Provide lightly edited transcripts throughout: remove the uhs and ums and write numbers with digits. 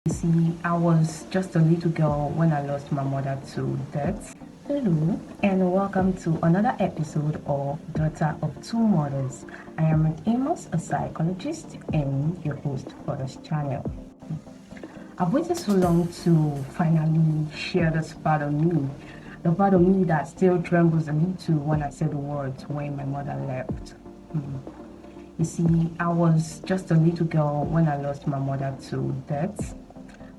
You see, I was just a little girl when I lost my mother to death. Hello, and welcome to another episode of Daughter of Two Mothers. I am Amos, a psychologist, and your host for this channel. I've waited so long to finally share this part of me, the part of me that still trembles a little when I say the words when my mother left. You see, I was just a little girl when I lost my mother to death.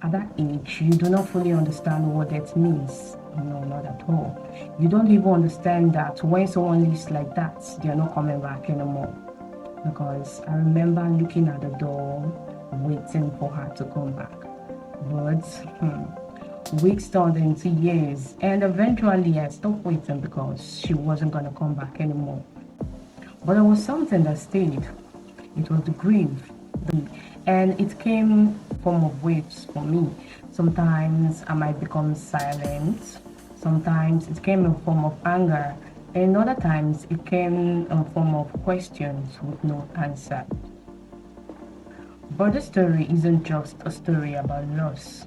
At that age, you do not fully understand what death means. No, not at all. You don't even understand that when someone leaves like that, they are not coming back anymore. Because I remember looking at the door, waiting for her to come back. But weeks turned into years, and eventually I stopped waiting because she wasn't going to come back anymore. But there was something that stayed. It was the grief, and it came in form of waves for me. Sometimes I might become silent. Sometimes it came in form of anger, and other times it came in form of questions with no answer. But this story isn't just a story about loss.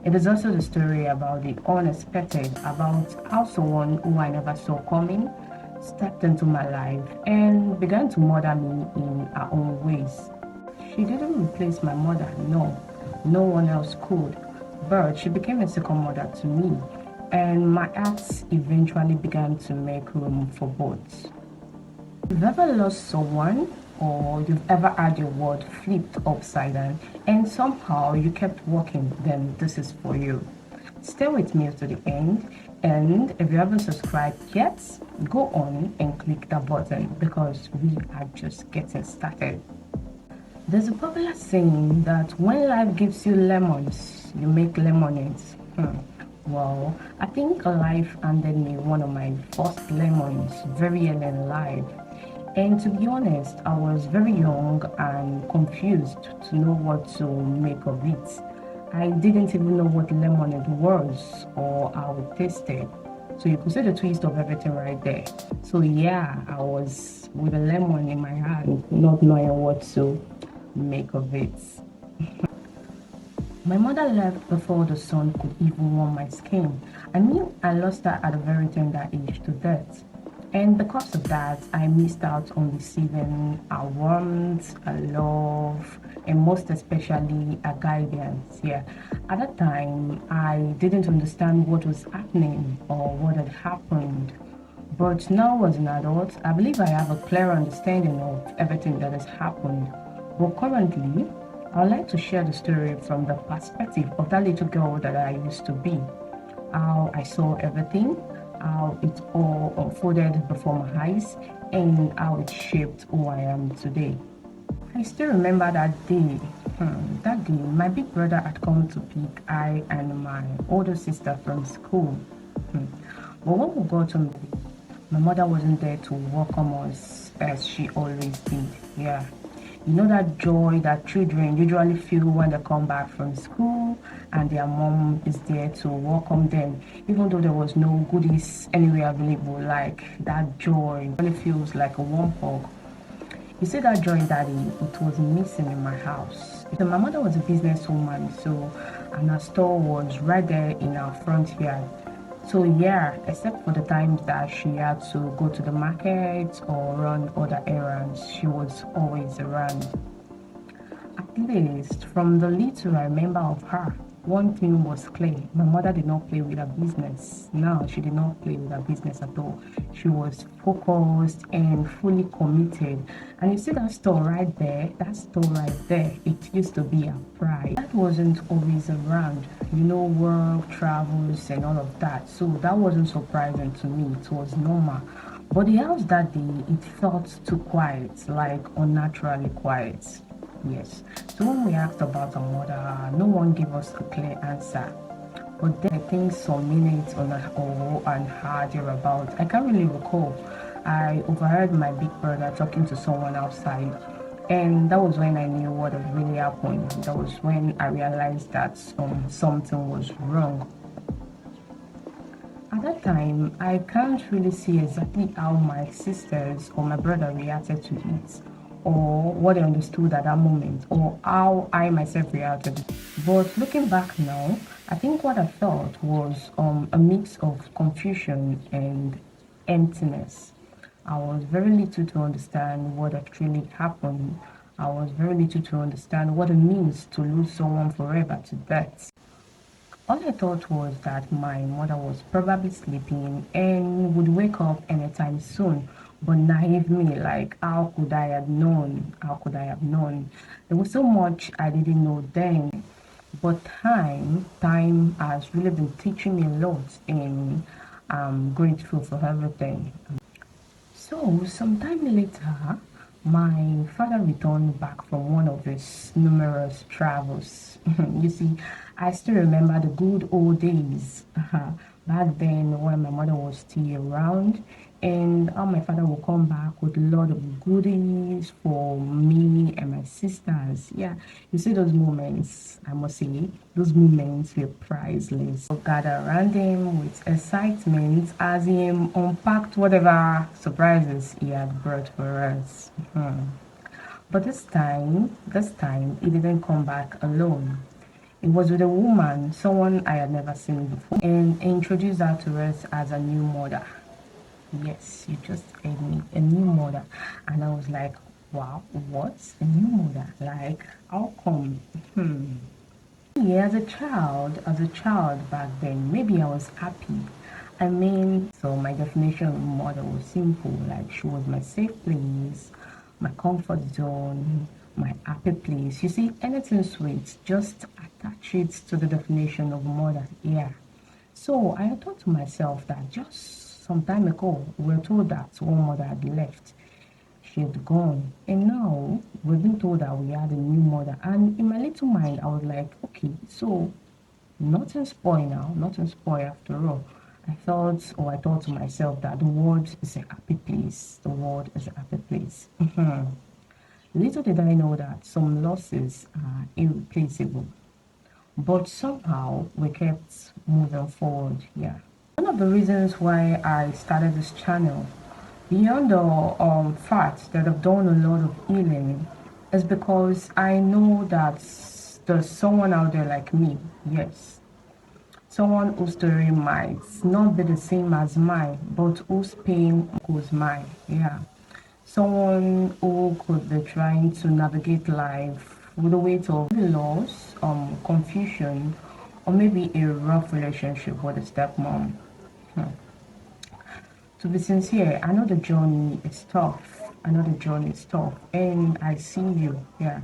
It is also the story about the unexpected, about how someone who I never saw coming stepped into my life and began to mother me in her own ways. She didn't replace my mother, no, no one else could, but she became a second mother to me, and my acts eventually began to make room for both. You've ever lost someone, or you've ever had your world flipped upside down, and somehow you kept walking, then this is for you. Stay with me to the end, and if you haven't subscribed yet, go on and click that button because we are just getting started. There's a popular saying that when life gives you lemons, you make lemonades. Well, I think life handed me one of my first lemons very early in life. And to be honest, I was very young and confused to know what to make of it. I didn't even know what lemonade was or how it tasted. So you could see the twist of everything right there. So yeah, I was with a lemon in my hand, not knowing what to make of it. My mother left before the sun could even warm my skin. I knew I lost her at a very tender age to death. And because of that, I missed out on receiving her warmth, her love, and most especially her guidance. Yeah. At that time, I didn't understand what was happening or what had happened. But now, as an adult, I believe I have a clear understanding of everything that has happened. But currently, I would like to share the story from the perspective of that little girl that I used to be. How I saw everything, how it all unfolded before my eyes, and how it shaped who I am today. I still remember that day. That day, my big brother had come to pick I and my older sister from school. But when we got home, my mother wasn't there to welcome us as she always did. Yeah. You know that joy that children usually feel when they come back from school and their mom is there to welcome them, even though there was no goodies anywhere available. Like that joy really feels like a warm hug. You see that joy that it was missing in my house. So my mother was a businesswoman, so and her store was right there in our front yard. So yeah, except for the times that she had to go to the market or run other errands, she was always around. At least from the little I remember of her, one thing was clear. My mother did not play with her business. No, she did not play with her business at all. She was focused and fully committed. And you see that store right there, that store right there, it used to be her pride. That wasn't always around, work, travels, and all of that. So that wasn't surprising to me. It was normal. But the house that day, it felt too quiet, like unnaturally quiet. Yes. So when we asked about our mother, no one gave us a clear answer. But then I think some minutes on a or and her thereabout, I can't really recall. I overheard my big brother talking to someone outside. And that was when I knew what had really happened. That was when I realized that something was wrong. At that time, I can't really see exactly how my sisters or my brother reacted to it. or what I understood at that moment, or how I myself reacted. But looking back now, I think what I felt was a mix of confusion and emptiness. I was very little to understand what actually happened. I was very little to understand what it means to lose someone forever to death. All I thought was that my mother was probably sleeping and would wake up anytime soon. But naive me, like, how could I have known? How could I have known? There was so much I didn't know then. But time has really been teaching me a lot, and I'm grateful for everything. So, sometime later, my father returned back from one of his numerous travels. You see, I still remember the good old days back then when my mother was still around, and how my father would come back with a lot of goodies for me and my sisters. Yeah, you see those moments, I must say, those moments were priceless. We gather around him with excitement as he unpacked whatever surprises he had brought for us. But this time, he didn't come back alone. It was with a woman, someone I had never seen before, and introduced her to us as a new mother. Yes, you just heard me, a new mother. And I was like, wow, what? A new mother? Like, how come? Yeah, as a child back then, maybe I was happy. I mean, so my definition of mother was simple. Like, she was my safe place, my comfort zone, my happy place. You see, anything sweet, just attach it to the definition of mother. Yeah. So I thought to myself that just some time ago, we were told that one mother had left. She had gone. And now we've been told that we had a new mother. And in my little mind, I was like, okay, so nothing spoil now, nothing spoil after all. I thought to myself that the world is a happy place. The world is a happy place. Little did I know that some losses are irreplaceable. But somehow we kept moving forward. Yeah. One of the reasons why I started this channel, beyond the fact that I've done a lot of healing, is because I know that there's someone out there like me. Yes, someone whose story might not be the same as mine, but whose pain echoes mine. Yeah, someone who could be trying to navigate life with the weight of loss, confusion, or maybe a rough relationship with a stepmom. Hmm. To be sincere, I know the journey is tough. I know the journey is tough, and I see you. Yeah,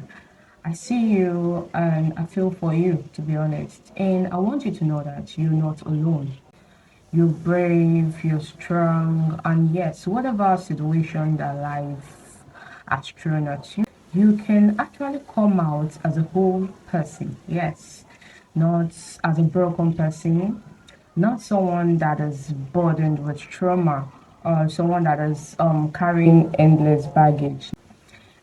I see you, and I feel for you, to be honest. And I want you to know that you're not alone. You're brave, you're strong, and yes, whatever situation that life has thrown at you, you can actually come out as a whole person. Yes, not as a broken person, not someone that is burdened with trauma or someone that is carrying endless baggage.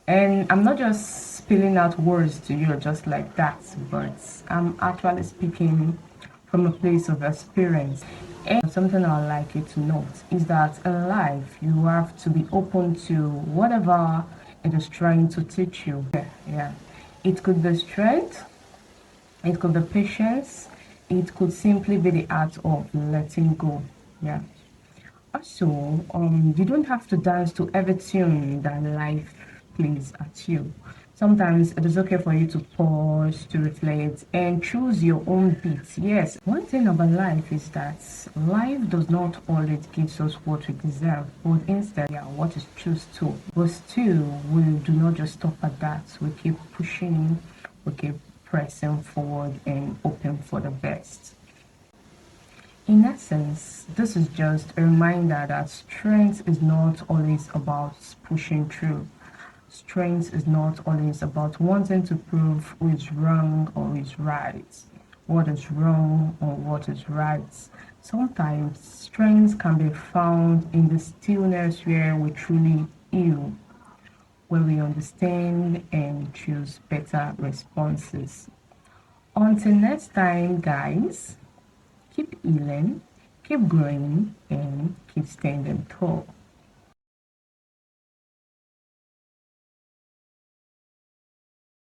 And I'm not just spilling out words to you just like that, but I'm actually speaking from a place of experience. And something I'd like you to note is that in life, you have to be open to whatever it is trying to teach you. Yeah. It could be strength, it could be patience, it could simply be the art of letting go. Yeah. Also, you don't have to dance to every tune that life plays at you. Sometimes it is okay for you to pause, to reflect, and choose your own beat. Yes, one thing about life is that life does not always give us what we deserve, but instead, yeah, what is choose to. But still, we do not just stop at that. We keep pushing, we keep pressing forward, and hoping for the best. In essence, this is just a reminder that strength is not always about pushing through. Strength is not always about wanting to prove who is wrong or who is right, what is wrong or what is right. Sometimes strength can be found in the stillness where we truly heal, where we understand and choose better responses. Until next time, guys. Keep healing, keep growing, and keep standing tall.